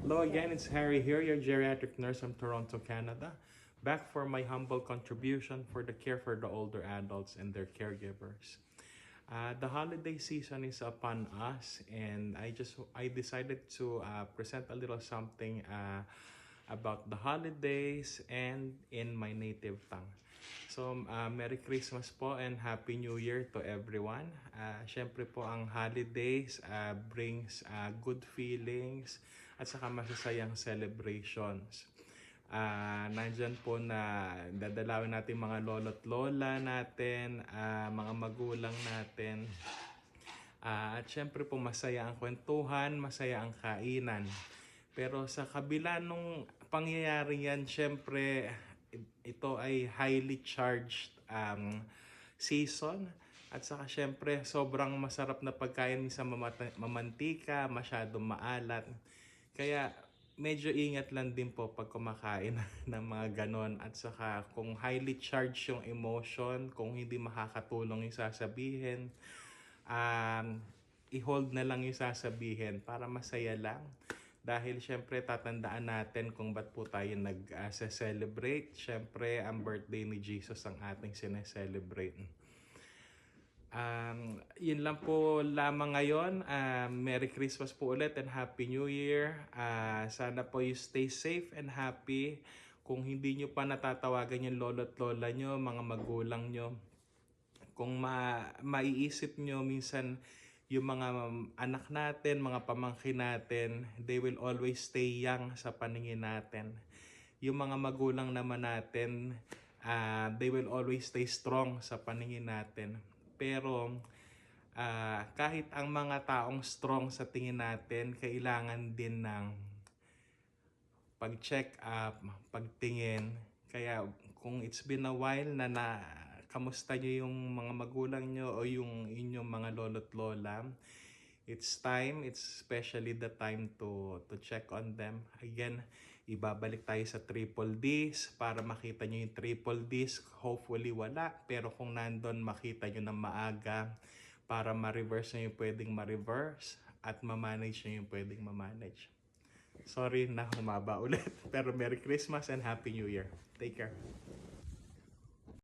Hello again, it's Harry here, your geriatric nurse from Toronto, Canada. Back for my humble contribution for the care for the older adults and their caregivers. The holiday season is upon us, and I decided to present a little something about the holidays and in my native tongue. So, Merry Christmas po and Happy New Year to everyone. Siyempre po ang holidays brings good feelings at saka masasayang celebrations. Nandyan po na dadalawin natin mga lolo't lola natin, mga magulang natin. At syempre po masaya ang kwentuhan, masaya ang kainan. Pero sa kabila nung pangyayari yan, syempre ito ay highly charged season. At saka syempre sobrang masarap na pagkain, minsan mamantika, masyadong maalat. Kaya medyo ingat lang din po pag kumakain ng mga ganon. At saka kung highly charged yung emotion, kung hindi makakatulong yung sasabihin, i-hold na lang yung sasabihin para masaya lang. Dahil syempre tatandaan natin kung ba't po tayo nag-celebrate. Syempre ang birthday ni Jesus ang ating sineselebrate. Yun lang po lamang ngayon. Merry Christmas po ulit and Happy New Year. Sana po you stay safe and happy. Kung hindi nyo pa natatawagan yung lolo't lola nyo, mga magulang nyo, kung maiisip nyo minsan yung mga anak natin, mga pamangkin natin, they will always stay young sa paningin natin. Yung mga magulang naman natin, they will always stay strong sa paningin natin. Pero kahit ang mga taong strong sa tingin natin, kailangan din ng pag-check up, pagtingin. Kaya kung it's been a while na kamusta nyo yung mga magulang nyo o yung inyong mga lolo't lola, it's especially the time to check on them. Again, ibabalik tayo sa triple Ds para makita nyo yung triple Ds. Hopefully wala, pero kung nandun makita nyo na maaga para ma-reverse nyo yung pwedeng ma-reverse at ma-manage nyo yung pwedeng ma-manage. Sorry na humaba ulit, pero Merry Christmas and Happy New Year. Take care.